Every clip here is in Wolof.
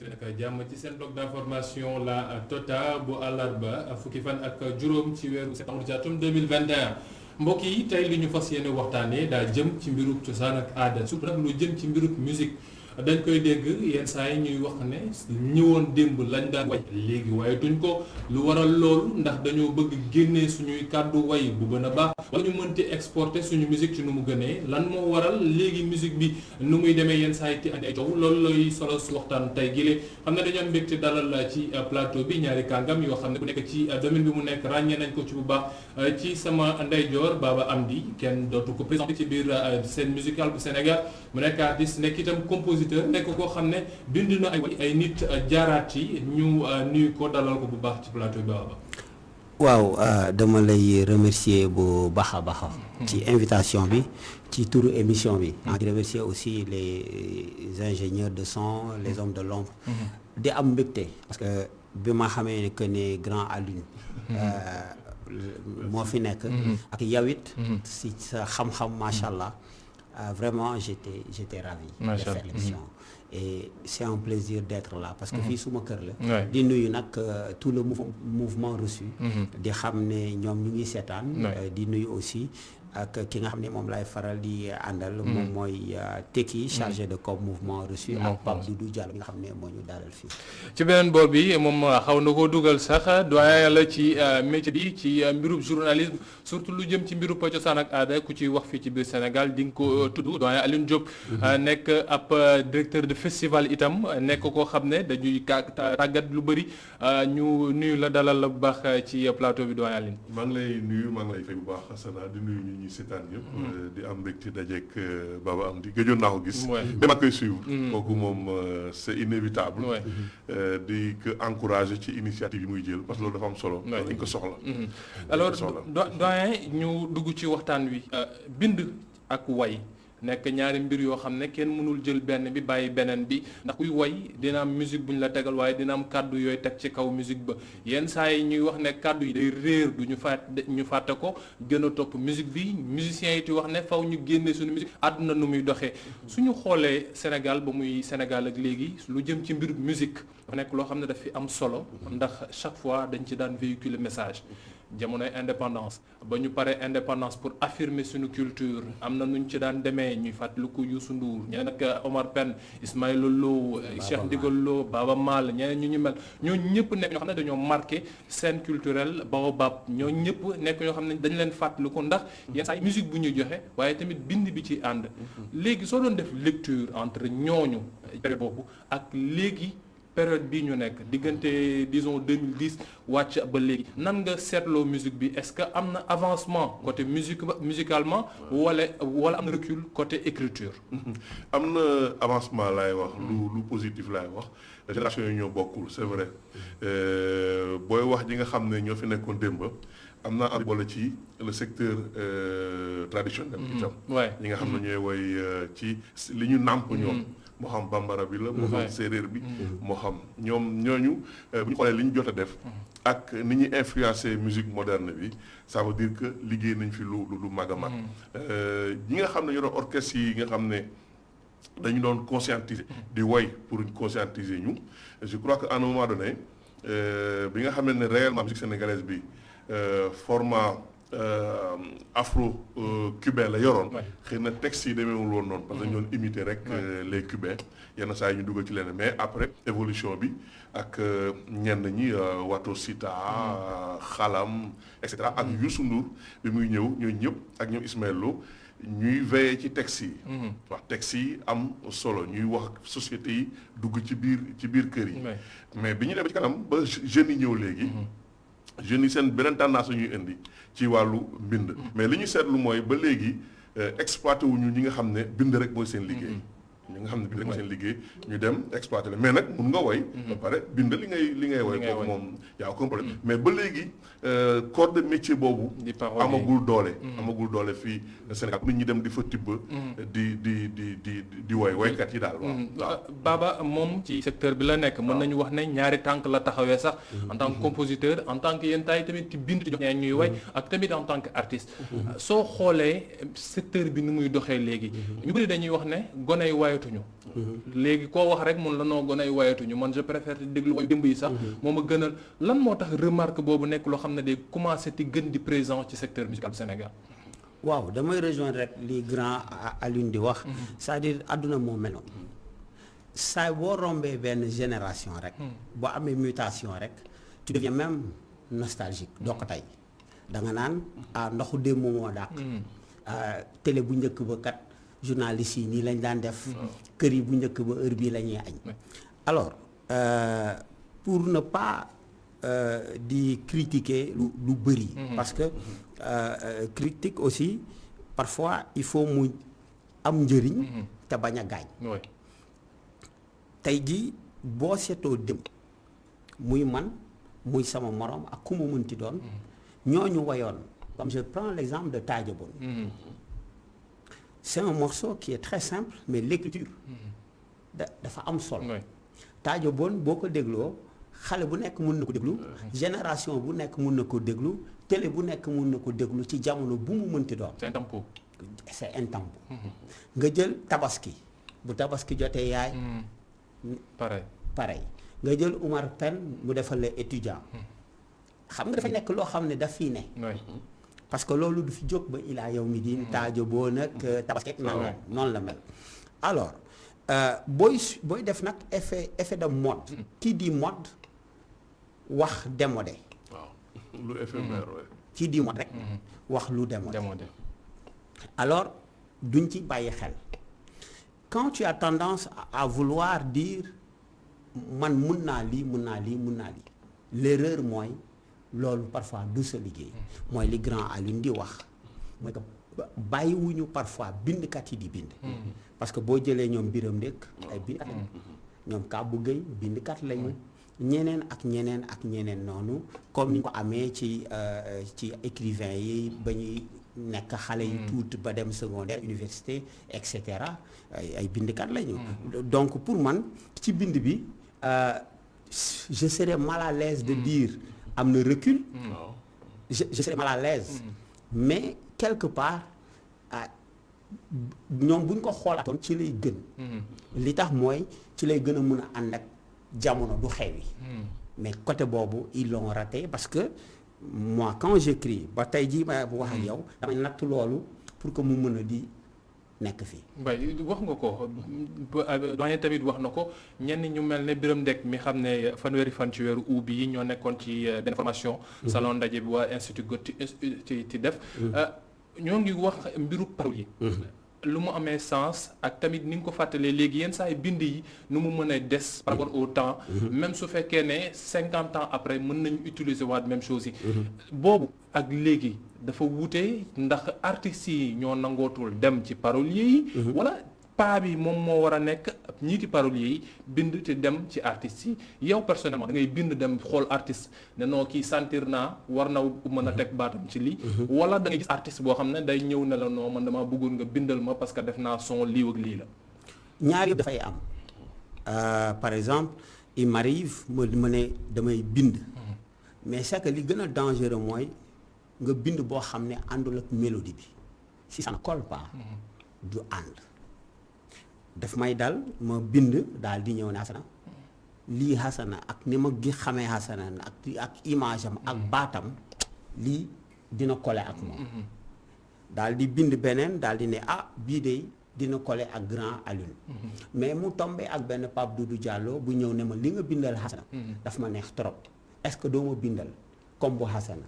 nag jàmm ci seen bloc d'information la Tota bu àllarba fukki fan ak juróom ci weeru septembre ci atum 2021 mbokk yi tey li ñu fas yéene waxtaanee daa jëm ci mbirub cosaan ak aada surtout nag lu jëm ci mbirub musique dañ koy dégg yenn saa yi ñuy wax ne ñëwoon démb lañ daan way léegi waaye tuñ ko lu waral loolu ndax dañoo bëgg génnee suñuy kàddu way bu gën a baax wala ñu mënti exporter suñu musique ci nu mu gënee lan moo waral léegi musique bi nu muy demee yenn saa yi ti andi ay coow loolu lay solo su waxtaan tey gile xam ne dañoo am mbégte dalal ci plateau bi ñaari kàngam yoo xam ne bu nekk ci domaine bi mu nekk ràññee nañ ko ci bu baax ci sama ndeyjoor Baba Amdi kenn dootu ko présenté ci biir scène musicale bu Sénégal mu nekk artiste nekk itam compositeur nekk koo xam ne bind na ay nit jaaraat yi ñu nuyu ko dalal ko bu baax ci plateau bi Baba. waaw dama lay remercier bu baax a baax ci invitation bi ci turu émission bi. di remercier aussi les ingénieurs de son les hommes de l'ombre di am mbégte parce que bi ma xamee que ne grand Alioune moo fi nekk ak yow it si sa xam-xam macha allah vraiment j'étais ravi de faire l'émission et c'est un plaisir d'être là parce que fii suma kër la di nuyu nag tout le mouvement reçu di xam ne ñoom ñu ngi seetaan di nuyu aussi ak ki nga xam ne moom lay faral di àndal moom mooy Tekki chargé de com mouvement reçu ak Pape Doudou Diallo nga xam ne moo ñu dalal fii ci beneen boor bi moom xaw na koo dugal sax doyen la ci métier bi ci mbirub journalisme surtout lu jëm ci mbirub cosaan ak aada ku ci wax fii ci biir Sénégal di nga ko tudd doyen Alioune Diop nekk ab directeur de festival itam nekk koo xam ne dañuy tàggat lu bëri ñu nuyu la dalal la bu baax ci plateau bi doyen Alioune. maa ngi lay nuyu maa ngi lay fay bu baax Asana di nuyu ñi seetaan yëpp di am mbégte dajeek Baba Amdi gëjoon naa ko gis même ak koy suivre kooku moom c'est inévitable di ko encourager ci initiative yi muy jël parce que loolu dafa am solo dañ ko soxla alors doyen ñu dugg ci waxtaan wi bind ak way nekk ñaari mbir yoo xam ne kenn mënul jël benn bi bàyyi beneen bi ndax kuy woy dina am musique bu ñu la tegal waaye dina am kàddu yooyu teg ci kaw musique ba yenn saa yi ñuy wax ne kàddu yi day réer du ñu fàtte ko gën a topp musique bi musiciens yi di wax ne faw ñu génne suñu musique àdduna nu muy doxee suñu xoolee Sénégal ba muy Sénégal ak léegi lu jëm ci mbir musique dafa nekk loo xam ne daf fi am solo ndax chaque fois dañ ci daan véhiculer message jamonoy indépendance ba ñu paree indépendance pour affirmer suñu culture am na nuñ ci daan demee ñuy fàttaliku Youssou Ndour ñeneen ak Omar Pène Ismaïla Lo Cheikh Ndigal Lo Baba Maal ñeneen ñu mel ñoo ñëpp nekk ñoo xam ne dañoo marqué scène culturelle Baobab ñoo ñëpp nekk ñoo xam ne dañ leen fàttaliku ndax yenn saa musique bu ñuy joxe waaye tamit bind bi ci ànd léegi soo doon def lecture entre ñooñu période boobu ak léegi période bii ñu nekk diggante disons 2010 wàcc ba léegi nan nga seetloo musique bi est-ce que am na avancement côté musicalement wala am na recul côté écriture am na avancement laay wax lu positif laay wax génération yi ñoo bokkul c'est vrai booy wax ji nga xam ne ñoo fi nekkoon démb am naa am boole ci le secteur traditionnel itam ñi nga xam ne ñooy woy ci li ñu nàmp ñoom moo xam bambara bi la moo xam séeréer bi moo xam ñoom ñooñu bu ñu xoolee li ñu jot a def ak ni ñuy influencer musique moderne bi ça veut dire que liggéey nañ fi lu mag a mag ñi nga xam ne ñoo doon orchestre yi nga xam ne dañu doon conscientiser di woy pour conscientiser ñu je crois que à un moment donné bi nga xam ne réellement musique sénégalaise bi format afro cubain la yoroon xëy na texte yi demeewul woon noonu parce que ñoon imiter rek les cubains yenn saa yi ñu dugal ci leneen mais après évolution bi ak ñenn ñi Wato Sita Xalam et cetera ak Youssou Ndour bi muy ñëw ñooñu ñëpp ak ñoom Ismaël Lo ñuy veiller ci texte yi wax texte yi am solo ñuy wax société yi dugg ci biir kër yi mais bi ñu dem ci kanam ba jeunes yi ñëw léegi jeunes yi seen beneen tendance ñuy indi ci wàllu mbind mais li ñu seetlu mooy ba léegi exploité wuñu ñi nga xam ne bind rek mooy seen liggéey ñi nga xam ne bind rek mooy seen liggéey ñu dem exploité la mais nag mun nga woy ba pare bind li ngay woy kooku moom yaa aucun problème mais ba léegi corps de métier boobu amagul doole fii Sénégal nit ñi dem di fa tibb di woykat yi daal waaw Baba moom ci secteur bi la nekk mën nañu wax ne ñaari tànk la taxawee sax en tant que compositeur en tant que yenn taay tamit ci bind di jox ñuy woy ak tamit en tant que artiste soo xoolee secteur bi ni muy doxee léegi ñu bëri dañuy wax ne goney waay wayatuñu léegi koo wax rek mun la noo gën ay wayatuñu man je préfère di déglu way démb yi sax moo ma gënal lan moo tax remarque boobu nekk loo xam ne day commencé ti gën di présent ci secteur musical du Sénégal. waaw damay rejoindre rek li grand Alioune di wax c'est-à-dire àdduna moo meloon saa boo rombee benn génération rek boo amee mutation rek tu deviens même nostalgique doo ko tey da nga naan ndoxu démb moo dàq télé bu njëkk ba kat journalistes yi nii lañ daan def kër yi bu njëkk ba heure bii la ñuy añ alors pour ne pas di critiquer lu bëri parce que critique aussi parfois il faut mu am njëriñ te bañ a gaañ tey jii boo seetoo dem muy man muy sama morom ak ku mu mënti doon ñooñu wayoon comme je prends l'exemple de Tadio Bon c'est un morceau qui est très simple mais l'écriture dafa am solo Tadio Bon boo ko dégloo xale bu nekk mun na ko déglu génération bu nekk mun na ko déglu télé bu nekk mun na ko déglu ci jamono bu mu mënti doon c'est un tempo nga jël tabaski bu tabaski jotee yaay pareil nga jël Oumar Pène mu defal la étudiant xam nga dafa nekk loo xam ne daf fii ne parce que loolu du fi jóg ba ilaa yow mi diin Tadio Bon nag tabaski noonu la mel alors booy def nag effet de mode qui dit mode wax démodé waaw lu éphémère qui dit mode rek wax lu démodé alors duñ ci bàyyi xel quand tu as tendance à vouloir dire man mun naa lii l'erreur mooy loolu parfois du sa liggéey mooy li grand Alioune di wax mooy que bàyyiwuñu parfois bindkat yi di bind parce que boo jëlee ñoom Biram Ndék ay bindkat lañu ñoom Kabou Gueye bindkat lañu ñeneen ak ñeneen noonu comme ni ko amee ci écrivain yi ba ñuy nekk xale yi tuuti ba dem secondaire université et cetera ay bindkat lañu donc pour man ci bind bi je serais mal à l'aise de dire am na recul je serais mal à l'aise mais quelque part ñoom buñ ko xoolaatoon ci lay gën li tax mooy ci lay gën a mën a ànd ak jamono du xew yi mais côté boobu ils l'ont raté parce que moi quand j'écris ba tey jii ma bu wax ak yow damay natt loolu pour que mu mën a di nekk fii. waaye wax nga ko doyen tamit wax na ko ñenn ñu mel ne Biram Ndék mi xam ne fanweeri fan ci weeru août bi ñoo nekkoon ci benn formation. salon ndaje bi waa institut Goethe ci def. ñoo ngi wax mbiru parole yi. lu mu amee sens ak tamit ni nga ko fàttalee léegi yenn saa yi bind yi nu mu mën a des par rapport au temps même su fekkee ne 50 ans après mën nañu utiliser waat même chose yi boobu ak léegi dafa wuute ndax artistes yi ñoo nangootul dem ci paroliers yi wala paa bi moom moo war a nekk ñiiti paroliers yi bind te dem ci artistes yi yow personnellement da ngay bind dem xool artiste ne noo kii sentir naa war na mën a teg baatam ci lii wala da ngay gis artiste boo xam ne day ñëw ne la non man dama bëggoon nga bindal ma parce que def naa son lii ak lii la ñaar yëpp dafay am par exemple il m'arrive ma ne damay bind mais c'est que li gën a dangereux mooy nga bind boo xam ne àndul ak mélodie bi si ça ne colle pas du ànd daf may dal ma bind daal di ñëw ne Hassana lii Hassana ak ni ma gi xamee Hassana ak image am ak baatam lii dina coller ak moom daal di bind beneen daal di ne bii de dina coller ak grand Alioune mais mu tombé ak benn Pape Doudou Diallo bu ñëw ne ma li nga bindal Hassana daf ma neex trop est-ce que doo ma bindal comme bu Hassana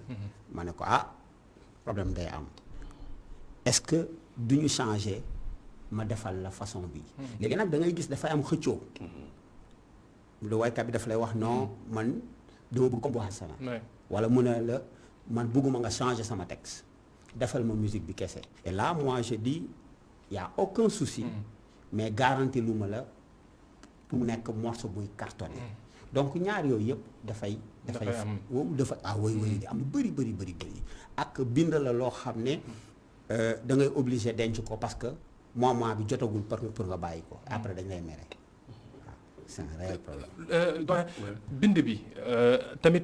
ma ne ko problème day am est-ce que duñu changer ma defal la façon bi léegi nag da ngay gis dafay am xëccoo lu waykat bi daf lay wax non man dama bëgg comme bu Hassana wala mu ne la man bëgguma nga changer sama texte defal ma musique bi kese et là moi je dis y a aucun souci mais garanti lu ma la pour mu nekk morceau buy cartonné donc ñaar yooyu yëpp dafay woy di am lu bëri ak bind la loo xam ne da ngay obligé denc ko parce que moment bi jotagul pour nga bàyyi ko après dañ lay mere waaw c'est un réel problème. bind bi tamit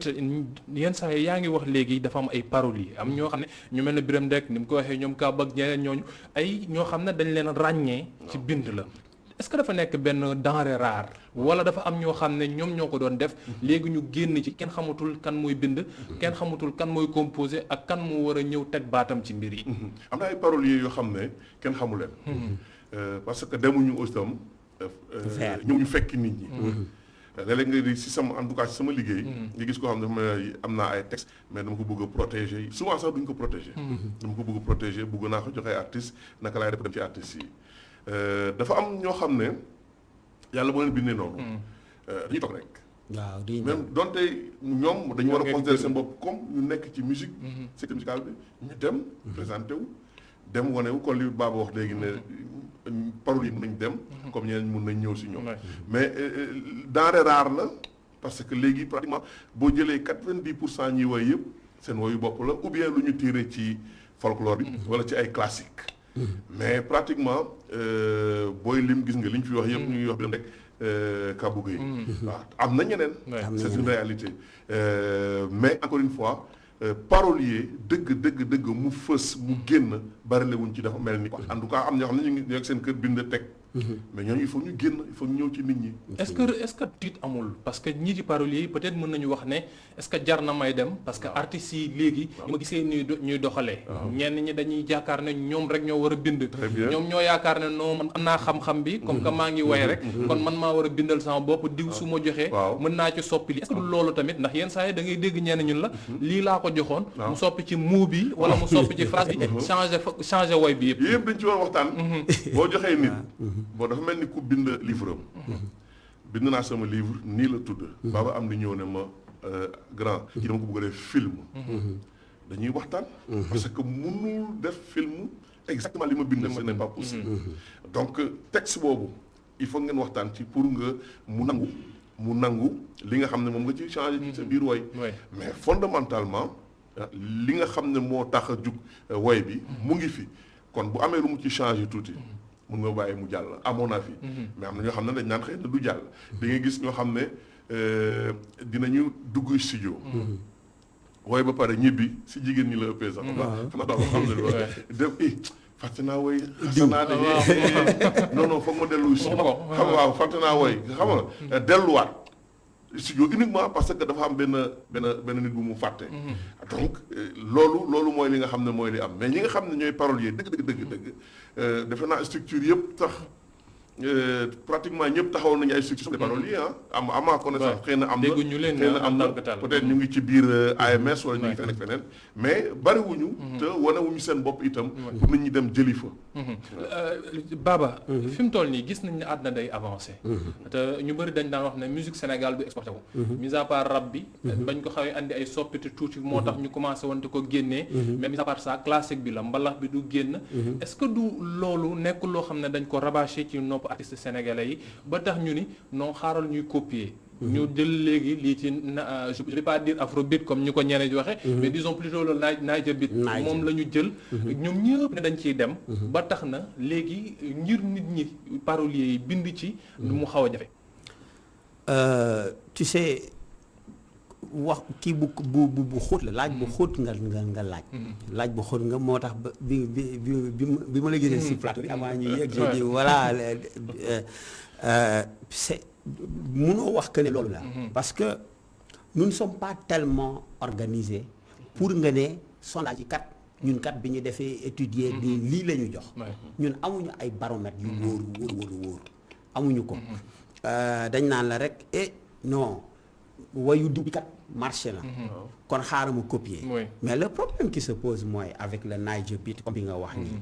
yenn saa yi yaa ngi wax léegi dafa am ay paroles yi am ñoo xam ne ñu mel ne Biram Ndék ni mu ko waxee ñoom Kaba ak ñeneen ñooñu ay ñoo xam ne dañ leen ràññee ci bind la est-ce que dafa nekk benn denrée rare wala dafa am ñoo xam ne ñoom ñoo ko doon def léegi ñu génn ci kenn xamatul kan mooy bind kenn xamatul kan mooy composé ak kan moo war a ñëw teg baatam ci mbir yi. am na ay paroliers yoo xam ne kenn xamu leen. parce que demuñu itam ñëw ñu fekki nit ñi. léeg-léeg nga di si sama en tout cas si sama liggéey. nga gis koo xam ne am naa ay texte mais dama ko bëgg a protéger souvent sax duñ ko protéger. dama ko bëgg a protéger bëgg naa ko joxe artiste naka laay def dem ci artistes yi. dafa am ñoo xam ne yàlla moo leen bindee noonu. dañuy toog rek. waaw di même donte ñoom dañu war a considérer seen bopp comme ñu nekk ci musique. secteur musical bi ñu dem. présenté wu dem wane wu kon li Baba wax léegi ne paroles yi mën nañ dem. comme ñeneen mën nañ ñëw si ñoom. mais denrée rare la parce que léegi pratiquement boo jëlee 90% ñi woy yëpp seen woyu bopp la ou bien lu ñu tiré ci folklore bi. wala ci ay classique mais pratiquement booy lim gis nga li ñu fi wax yëpp ñu ngi wax bi rek Kabou Gueye. waaw am na ñeneen. c'est une réalité mais encore une fois parolier dëgg mu fës mu génn bari la wuñ ci dafa mel ni. en tout cas am ñoo xam ne ñu ngi nekk seen kër bind teg. mais ñooñu il faut ñu génn il faut ñu ñëw ci nit ñi. est-ce que tiit amul parce que ñii di paroliers yi peut-être mën nañu wax ne est-ce que jar na may dem parce que artistes yi léegi. ñu ma gisee ñuy doxalee. ñenn ñi dañuy yaakaar ne ñoom rek ñoo war a bind. ñoom ñoo yaakaar ne non man am naa xam-xam bi. comme que maa ngi way rek. kon man maa war a bindal sama bopp diw su ma joxee. mën naa ci soppi li est-ce que loolu tamit ndax yenn saa yi da ngay dégg ñenn ñun la. lii laa ko joxoon. mu soppi ci mot bi wala mu soppi ci phrase bi. changer woy bi yëpp. yëpp dañ ci war a waxtaan. boo joxee nit. bon dafa mel ni ku bind livre am. bind naa sama livre nii la tudd. Baba am di ñëw ne ma grand. ci dama ko bëgg a def film. dañuy waxtaan. parce que mënul def film exactement li ma bind. ce n'est pas possible. donc texte boobu il faut ngeen waxtaan ci pour nga mu nangu li nga xam ne moom nga ci changer ci sa biir woy. mais fondamentalement li nga xam ne moo tax a jug woy bi mu ngi fi kon bu amee lu mu ci changer tuuti. mun nga bàyyi mu jàll amoon naa fi. mais am na ñoo xam ne dañ naan xëy na du jàll. di nga gis ñoo xam ne dinañu dugg studio. wooy ba pare ñibbi si jigéen ñi la ëppee sax. xanaa daal xam ne def fàtte naa wooy. xasanaa de non foog ma dellu studio. xam waaw fàtte naa wooy xam nga delluwaat. studio uniquement parce que dafa am benn nit bu mu fàtte. donc loolu mooy li nga xam ne mooy li am mais ñi nga xam ne ñooy parolier dëgg defe naa structure yëpp tax pratiquement ñëpp taxaw nañu ay structure de parolier am ma connaissance xëy na am na dégguñu leen xëy na am na peut-être ñu ngi ci biir AMS wala ñu ngi feneen ak feneen mais bariwuñu te wanewuñu seen bopp itam pour nit ñi dem jëli fa. Baba fi mu toll nii gis nañ ne àdduna day avancé te ñu bëri dañ daan wax ne musique Sénégal du exporté wu mis à part rap bi bañ ko xawee andi ay soppite tuuti moo tax ñu commencé woon te ko génnee mais mis à part ça classique bi la mbalax bi du génn est-ce que du loolu nekkul loo xam ne dañ ko rabâché ci nopp artistes sénégalais yi ba tax ñu ni non xaaral ñuy copier ñu jël léegi lii ci je vais pas dire afrobeat comme ñu ko ñeneen di waxe mais disons plutôt le Niger beat moom la ñu jël ñoom ñëpp ne dañ ciy dem ba tax na léegi ngir nit ñi paroliers yi bind ci mu xaw a jafe tu sais wax kii bu xóot la laaj bu xóot nga laaj bu xóot nga moo tax ba bi ma la gisee si plateau bi avant ñu yegg je dis voilà c'est mënoo wax que ne loolu la parce que nous ne sommes pas tellement organisés pour nga ne sondage yi kat ñun kat bi ñu defee étudier di lii la ñu jox ñun amuñu ay baromètres yu wóor amuñu ko dañ naan la rek non wayu diw bi kat marché la kon xaaral ma copier mais le problème qui se pose mooy avec le Niger beat comme bi nga wax nii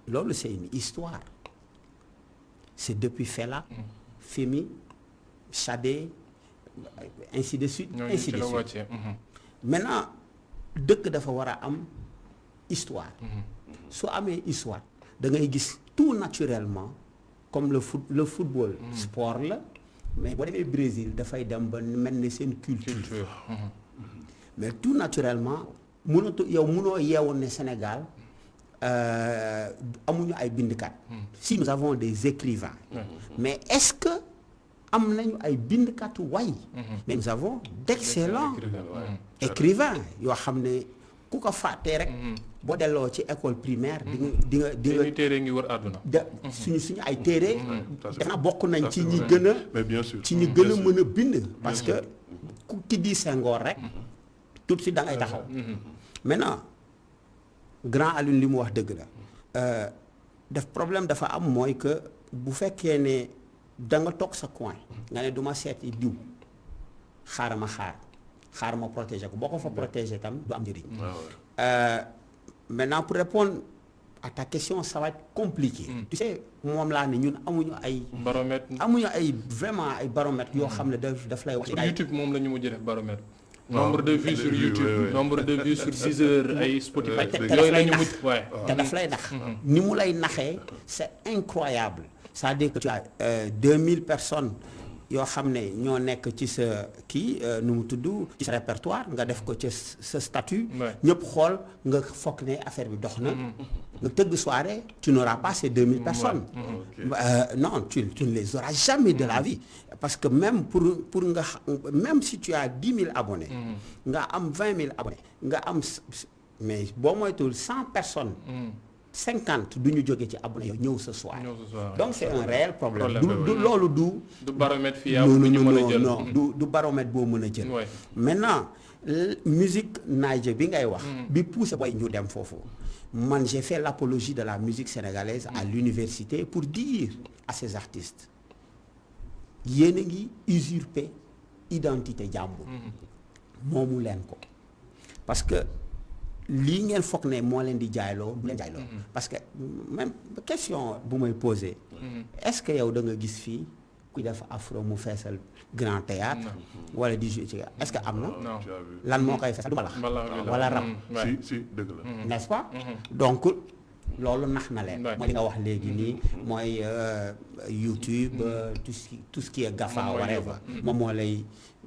loolu c'est une histoire c'est depuis Fela Femi Chadé ainsi de suite maintenant dëkk dafa war a am histoire su amee histoire da ngay gis tout naturellement comme le football sport la mais boo demee Brésil dafay dem ba mel ni seen culture mais tout naturellement munoo yeewoon ne Sénégal amuñu ay bindkat si nous avons des écrivains mais est-ce que am nañu ay bindkatu way mais nous avons d'excellents écrivains yoo xam ne ku ko fàttee rek boo delloo ci école primaire di nga téere ngi wër àdduna suñu ay téere def naa bokk nañ ci ñi gën a mais bien sûr ci ñi gën a mën a bind parce que ku ki di Senghor rek tout de suite da ngay taxaw maintenant grand Alioune li mu wax dëgg la def problème dafa am mooy que bu fekkee ne da nga toog sa coin nga ne du ma seeti diw xaar ma protéger ko boo ko fa protéger tam du am njëriñ maintenant pour répondre à ta question ça va être compliqué tu sais moom laa ne ñun amuñu ay vraiment ay baromètres yoo xam ne daf lay wax sur YouTube moom la ñu mujj def baromètre nombre de vues sur YouTube nombre de vues sur 6 heures ay Spotify yooyu la ñu mujj te daf lay nax ni mu lay naxee c'est incroyable c'est-à-dire que tu as 2000 personnes yoo xam ne ñoo nekk ci sa kii nu mu tudd ci sa répertoire nga def ko ci sa statut ñëpp xool nga foog ne affaire bi dox na nga tëgg soirée tu n'auras pas ces 2000 personnes non tu ne les auras jamais de la vie parce que même pour nga même si tu as 10 000 abonnés nga am 20 000 abonnés nga am mais boo moytuwul 100 personnes 50 du ñu jóge ci abonné yow ñëw ce soir donc c'est un réel problème du loolu du baromètre fiable bu ñu mën a jël non du baromètre boo mën a jël maintenant musique naija bi ngay wax bi poussé boy ñu dem foofu man j'ai fait l'apologie de la musique sénégalaise à l'université pour dire à ces artistes yéen a ngi usurper identité jàmbur moomu leen ko parce que lii ngeen foog ne moo leen di jaayloo du leen jaayloo parce que même question bu may poser est-ce que yow da nga gis fii kuy def afro mu feesal grand théâtre wala di jouer ci est-ce que am na lan moo koy feesal du mbalax wala rap si dëgg la n'est-ce pas donc loolu nax na leen mooy li nga wax léegi nii mooy YouTube tout ce qui est GAFA whatever moom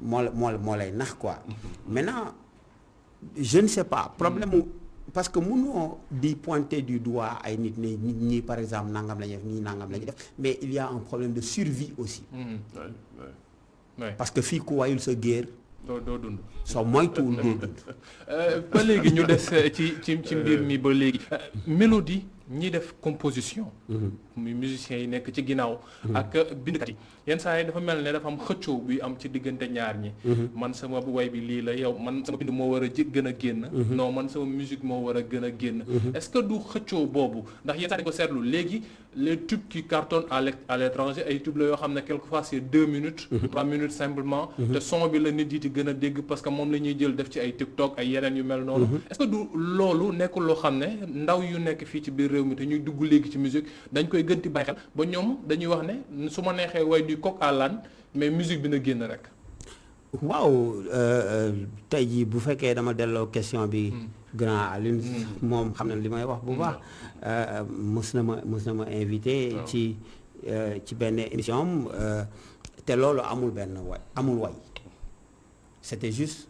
moo lay nax quoi maintenant je ne sais pas problème parce que mënoo di pointer du doigt ay nit ne nit ñi par exemple nangam la ñuy def ñii nangam la ñuy def mais il y a un problème de survie aussi parce que fii ku wayul sa géer doo dund soo moytuwul doo dund ba léegi ñu des ci mbir mi ba léegi mélodie ñi def composition muy musiciens yi nekk ci ginnaaw ak bindkat yi yenn saa yi dafa mel ne dafa am xëccoo buy am ci diggante ñaar ñi man sama way bi lii la yow man sama bind moo war a gën a génn non man sama musique moo war a gën a génn est-ce que du xëccoo boobu ndax yenn saa dañ ko seetlu léegi les tubes qui cartonnent à l'étranger ay tubes la yoo xam ne quelquefois c'est 2 minutes 3 minutes simplement te son bi la nit yi di gën a dégg parce que moom la ñuy jël def ci ay TikTok ay yeneen yu mel noonu est-ce que du loolu nekkul loo xam ne ndaw yu nekk fii ci biir réew mi te ñuy dugg léegi ci musique dañ koy gën di bàyyi xel ba ñoom dañuy wax ne su ma neexee way du coq à l'âne mais musique bi na génn rek waaw tey jii bu fekkee dama delloo question bi grand Alioune moom xam na li may wax bu baax mës na ma invité ci benn émission te loolu amul way c'était juste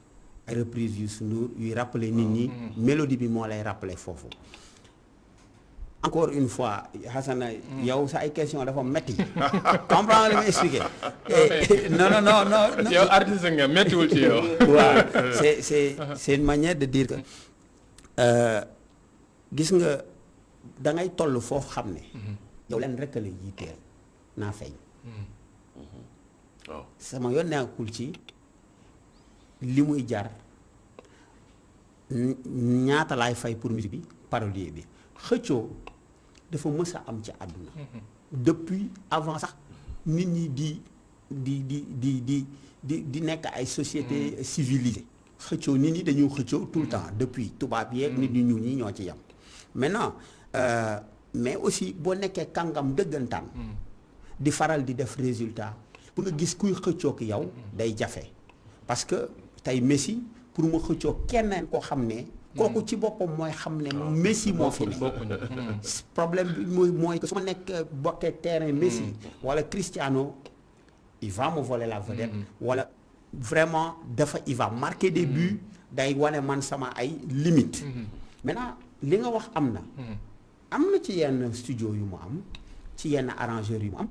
ay reprise yu Ndour yuy rappeler nit ñi mélodie bi moo lay rappeler foofu encore une fois Hassana yow sa ay question dafa metti comprends li ma expliqué non yow artiste nga mettiwul ci yow waaw c'est une manière de dire que gis nga da ngay toll foofu xam ne yow leen rekk la yitteel naa feeñ sama yoon nekkul ci li muy jar ñaata laay fay pour musique bi parolier bi xëccoo dafa mës a am ci àdduna depuis avant sax nit ñi di nekk ay société civilisée xëccoo nit ñi dañu xëccoo tout le temps depuis tubaab yeeg nit ñu ñuul ñi ñoo ci yam maintenant mais aussi boo nekkee kàngam dëggantaan di faral di def résultat pour nga gis kuy xëccoo ki yow day jafe parce que tey Messi pour mu xëccoo keneen koo xam ne kooku ci boppam mooy xam ne Messi moo fi ne problème bi mooy que su ma nekk bokkee terrain Messi wala Cristiano il va me voler la vedette wala vraiment il va marquer des buts day wane man sama ay limites maintenant li nga wax am na ci yenn studio yu mu am ci yenn arrangeurs yu mu am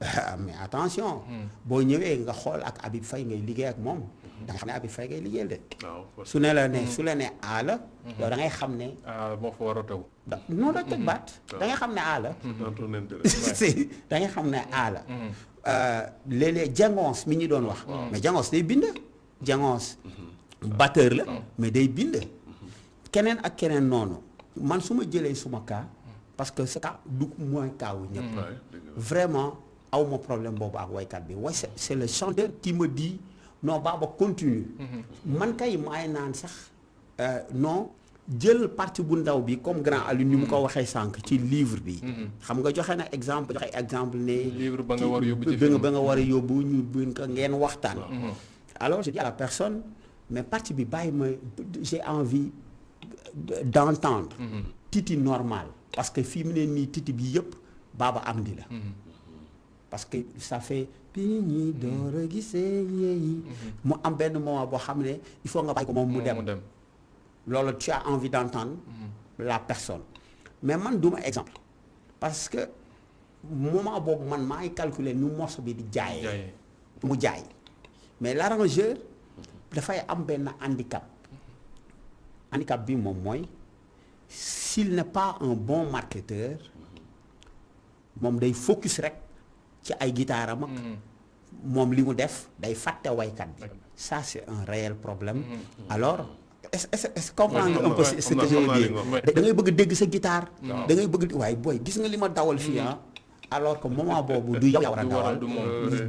mais attention. boo ñëwee nga xool ak Habib Faye ngay liggéey ak moom. da nga xam ne Habib Faye ngay liggéeyal de. su ne la ne su la ne A la. yow da ngay xam ne. moo fa war a taw. non da teg baat. da ngay xam ne A la. da ngay xam ne A la. léeg-léeg Jangons mi ñu doon wax. mais Jangons day bind. Jangons batteur la mais day bind. keneen ak keneen noonu man su ma jëlee suma cas parce que ce cas du moins cas wu ñëpp. vraiment awma problème boobu ak waykat bi way c'est le chanteur qui me dit non Baba continue. man kay maay naan sax non jël partie bu ndaw bi comme grand Aliou ni mu ko waxee sànq ci livre bi. xam nga joxe na exemple ne. livre ba nga war a yóbbu ci ba nga war a yóbbu ñu buñ ko ngeen waxtaan. alors je dis à la personne mais partie bi bàyyi ma j'ai envie d'entendre. titi normal parce que fii mu ne nii titi bi yëpp Baba Amdi la. parce que ça fait bi ñi door a gisee yeeyi mu am benn moment boo xam ne il faut nga bàyyi ko moom mu dem. loolu tu as envie d'entendre la personne mais man duma exemple parce que moment boobu man maa ngi calculer nu morceau bi di jaayee mu jaay mais l'arrangeur dafay am benn handicap bi moom mooy s'il n'est pas un bon marketeur moom day focus rek ci ay guitare am ak moom li mu def day fàtte waykat bi ça c'est un réel problème alors est-ce comprendre nga un peu ce que je veux dire da ngay bëgg dégg sa guitare da ngay bëgg waaye booy gis nga li ma dawal fii alors que moment boobu du yow war a dawal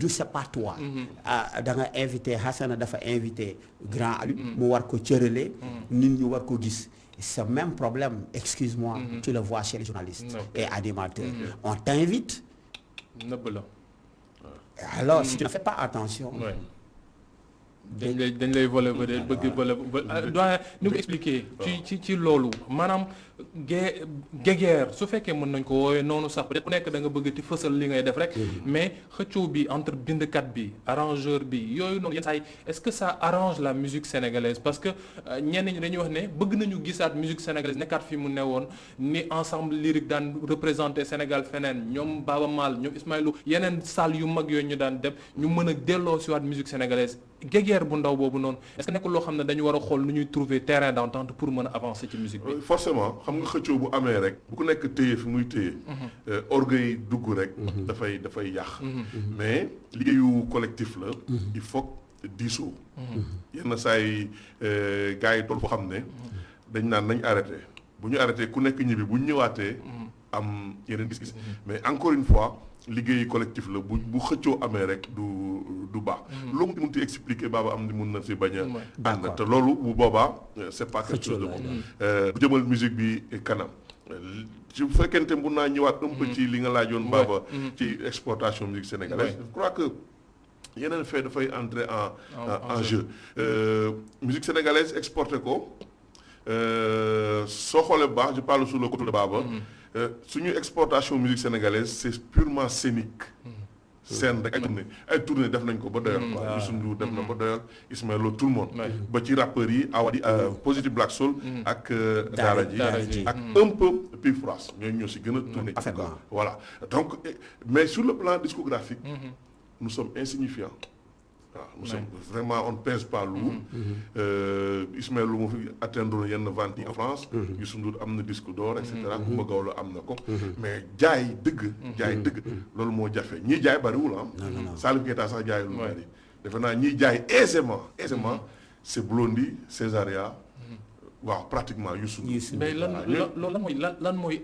du c'est pas toi da nga invité Hassana dafa invité grand Aliou mu war ko cërale nit ñi war ko gis ce même problème excuse-moi tu le vois chez les journalistes et animateurs on t'invite nëbb la alors si tu ne fais pas attention dañ lay voler bëgg voler doyen ni mu expliqué ci loolu maanaam guéguerre su fekkee mën nañ ko woowee noonu sax peut-être ku nekk da nga bëgg ti fësal li ngay def rek mais xëccoo bi entre bindkat bi arrangeur bi yooyu noonu yenn saa yi est-ce que ça arrange la musique sénégalaise parce que ñenn ñi dañuy wax ne bëgg nañu gisaat musique sénégalaise nekkaat fi mu newoon ni ensemble lyrique daan représenté Sénégal feneen ñoom Baaba Maal ñoom Ismaïlou yeneen salle yu mag yooyu ñu daan dem ñu mën a delloo si waat musique sénégalaise guéguerre bu ndaw boobu noonu est-ce que nekkul loo xam ne dañu war a xool nu ñuy trouver terrain d'entente pour mën a avancer ci musique bi. forcément xam nga xëccoo bu amee rek bu ko nekk téye fi muy téye. orgueil dugg rek. dafay yàq. mais liggéeyu collectif la. il faut diisoo. yenn saa yi gars yi toll foo xam ne dañ naan nañ arrêté bu ñu arrêté ku nekk ñibbi bu ñu ñëwaatee. am yeneen gis-gis mais encore une fois. liggéey collectif la bu xëccoo amee rek du baax. loo munti expliquer Baba am ni mun na si bañ a. ànd te loolu bu boobaa c'est pas quelque chose de bon. bu jëmal musique bi kanam. su fekkente mun naa ñëwaat un peu ci li nga laajoon Baba. ci exportation musique sénégalaise. je crois que yeneen fait dafay entrer en jeu. musique sénégalaise exporté ko soo xoolee bu baax je parle sous le côté de Baba. suñu exportation musique sénégalaise c'est purement scénique. scène rek ay tournée def nañ ko ba doyal. quoi Youssou Ndour def na ba doyal Ismaël tout le monde. ba ci rappeurs yi Awadi Positive Black Soul. ak Daara J ak un peu Pink Floyd ñooñu ñoo si gën a tourné. voilà donc mais sur le plan discographique. nous sommes insignifiants. waaw nous sommes vraiment on ne pèse pas lourd. Ismaël lu mu fi atteindre yenn ventes yi en France. Youssou Ndour am na disque d'or et cetera. Coumba Gawlo am na ko. mais jaay dëgg. loolu moo jafe ñii jaay bariwul ah. Salif Keita sax jaay lu bari. defe naa ñiy jaay aisément c'est Blondie Césaria. waaw pratiquement Youssou Ndour. mais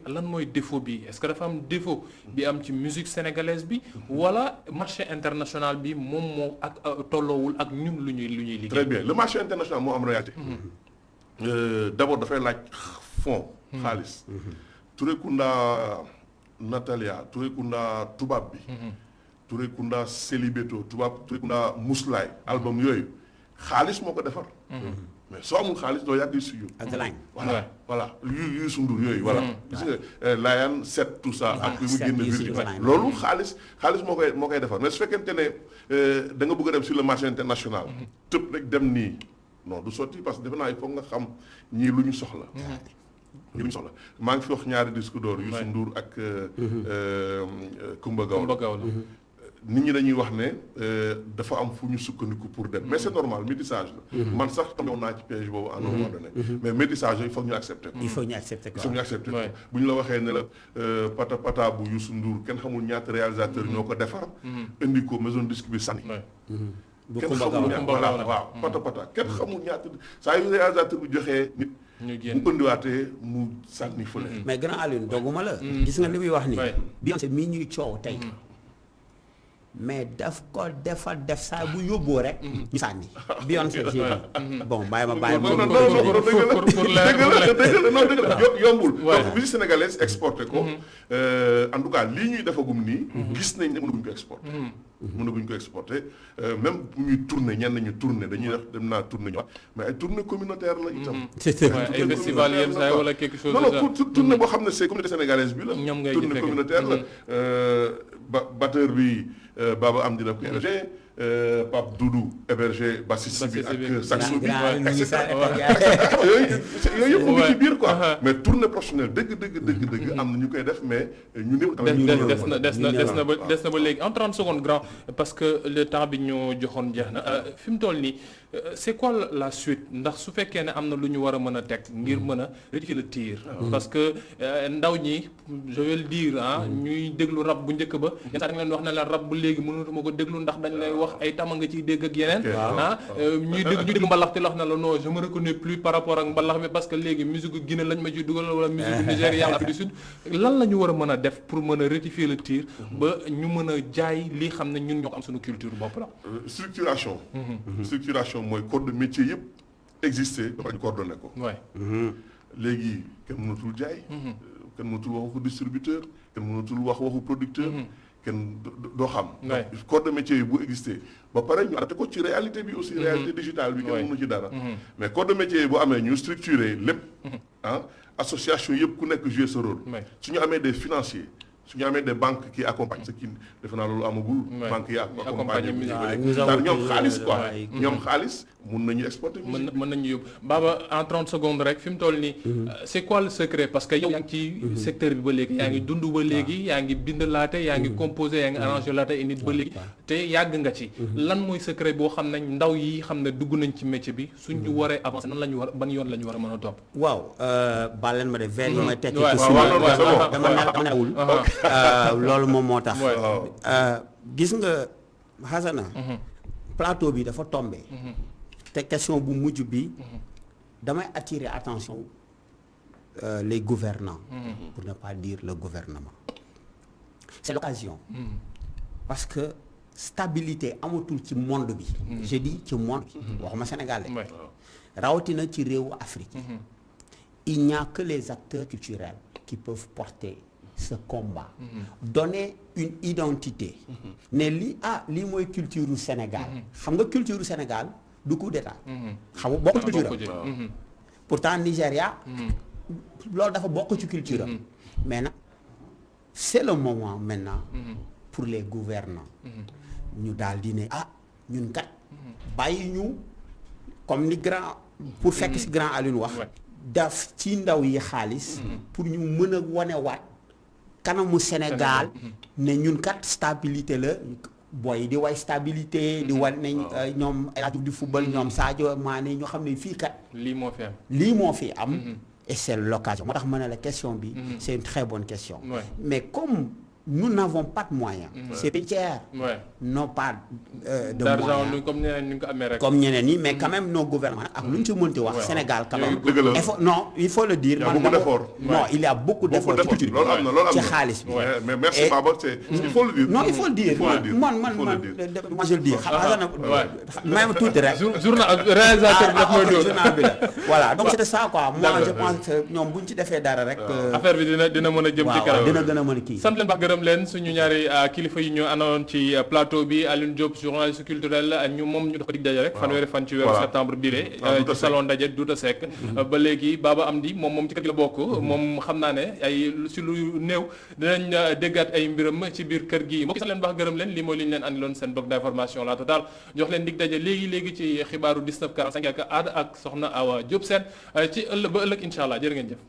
lan mooy défaut bi est-ce que dafa am défaut bi am ci musique sénégalaise bi wala marché international bi moom moo ak tolloowul ak ñun lu ñuy liggéey. très bien le marché international moo am réalité. d'abord dafay laaj fonds. xaalis. Touré Kunda Natalia Touré Kunda tubaab bi. Touré Kunda Célibeto Touré Kunda Mouslaay album yooyu xaalis moo ko defar. mais soo amul xaalis doo yàgg studio. voilà Youssou Ndour yooyu voilà. gis nga Layane Set tout ça. ak mu génn Virgin loolu xaalis moo koy defar mais su fekkente ne da nga bëgg a dem sur le marché international. tëb rek dem nii non du sotti parce que defe naa il faut nga xam ñii lu ñu soxla. maa ngi fi wax ñaari disque d'or Youssou Ndour ak Coumba Gawlo nit ñi dañuy wax ne dafa am fu ñu sukkandiku pour dem mais c'est normal métissage la. man sax tamit naa ci piège boobu à un moment donné. mais métissage il faut ñu accepter ko. il faut ñu accepter ko. bu ñu la waxee ne la pata pata bu Youssou Ndour kenn xamul ñaata réalisateur ñoo ko defar. indi ko maison disque bi sànni. kenn xamul ñaata waaw pata pata kenn xamul ñaata saa yu réalisateur bu joxee nit. mu ëndiwaatee mu sànni fële. mais grand Alioune dogguma la. gis nga li muy wax ni Beyoncé mii ñuy coow tey. mais daf ko def saa bu yóbboo rek. ñu sànni Beyoncé bon bàyyi ma dëgg la yombul. donc musique sénégalaise exporté ko. en tout cas lii ñuy defagum nii. gis nañ ne mënaguñ ko exporté. mënaguñ ko exporté même bu ñuy tourné ñenn ñu tourné dañuy def dem naa tourné ñu mais ay tournée communautaire la itam. ay festival yenn saa wala quelque chose. non tournée boo xam ne c'est communauté sénégalaise bi la. ñoom ngay tournée communautaire la batteur bi. Baba am dina ko héberger Pape Doudou héberger bassiste bi ak saxo bi yooyu yëpp mu ngi ci biir quoi mais tournée professionnelle dëgg am na ñu koy def mais ñu néew des na ba léegi en 30 secondes grand parce que le temps bi ñu joxoon jeex na fi mu toll nii c'est quoi la suite ndax su fekkee ne am na lu ñu war a mën a teg ngir mën a rectifier le tir parce que ndaw ñi je vais le dire ñuy déglu rap bu njëkk ba yenn saa da nga leen wax ne la rap bu léegi mënatuma ko déglu ndax dañ lay wax ay tama nga ciy dégg ak yeneen ñuy déglu mbalax te la wax ne la non je me reconnais plus par rapport ak mbalax mi parce que léegi musique Guinée lañ ma ciy dugal wala musique Nigéria Afrique du Sud lan la ñu war a mën a def pour mën a rectifier le tir ba ñu mën a jaay lii xam ne ñun ñoo ko am suñu culture bopp la structuration mooy corps de métier yëpp existé dafa ñu coordonné ko léegi kenn mënatul jaay kenn mënatul wax waxu distributeur kenn mënatul wax waxu producteur kenn doo xam corps de métier yi bu existé ba pare ñu adapté ko ci réalité bi aussi réalité digitale bi kenn mënu ci dara mais corps de métier yi bu amee ñu structuré lépp association yëpp ku nekk jouer ce rôle su ñu amee des financiers su ñu amee des banques qui accompagnent ce qui defe naa loolu amagul banques yi accompagné ñoom xaalis quoi ñoom xaalis mun nañu exporter mën nañu yóbbu Baba en 30 secondes rek fi mu toll nii c'est quoi le secret parce que yow yaa ngi ci secteur bi ba léegi yaa ngi dund ba léegi yaa ngi bind laate yaa ngi composé yaa ngi arrangé laate ay nit ba léegi te yàgg nga ci lan mooy secret boo xam ne ndaw yi xam ne dugg nañ ci métier bi suñu waree avancé nan la ñu war ban yoon la ñu war a mën a topp waaw baal leen ma de verre yi may tekki dama newul loolu moom moo tax gis nga Hassana plateau bi dafa tombé te question bu mujj bi damay attirer attention les gouvernants pour ne pas dire le gouvernement c'est l'occasion parce que stabilité amatul ci monde bi je dis ci monde bi waxuma Sénégal rawatina ci réewu Afrique il n'y a que les acteurs culturels qui peuvent porter ce combat donner une identité ne lii mooy culture u Sénégal xam nga culture u Sénégal du coup d'état xam nga bokk ci culture am pourtant Nigéria loolu dafa bokk ci culture am mais nag c'est le moment maintenant pour les gouvernants ñu daal di ne ñun kat bàyyi ñu comme ni grand pour fekk ci grand Alioune wax daf ci ndaw yi xaalis pour ñu mën a wanewaat kanamu Sénégal ne ñun kat stabilité la booy di way stabilité di wan nañ ñoom El Hadji di football ñoom Sadio Mané ñoo xam ne fii kat lii moo fi am et c'est l'occasion moo tax ma ne la question bi c'est une très bonne question mais comme nous n'avons pas de moyens ces tiers n'ont pas de moyens comme ñeneen ñi mais quand même nos gouvernements ak lu ñu ci mënti wax Sénégal quand même il faut le dire il y a beaucoup d'efforts ci xaalis bi mais merci Baba il faut le dire non il faut le dire man moi je le dis même tuuti rek journal réalisateur bi daf mooy journal bi la voilà donc c'est ça quoi moi je pense que ñoom bu ñu ci defee dara rek affaire bi dina mën a jëm ci kanam dina gën a mën a kii sant leen baax gërëm leen suñu ñaari kilifa yi ñu àndoon ci plateau bi Alioune Diop journaliste culturel ñu dafa dig daje rek fanweeri fan ci weeru septembre bii ci salon ndaje Douta Seck ba léegi Baba Amdi moom ci kër gi la bokk moom xam naa ne ay si lu néew dinañ déggaat ay mbiram ci biir kër gi mbokk sant leen baax gërëm leen lii mooy li ñu leen andiloon seen bloc d'information la total jox leen dig daje léegi ci xibaaru 19:45 ak Aada ak Soxna Awa Diop Sène ci ëllëg ba ëllëg incha allah jërë ngeen jëf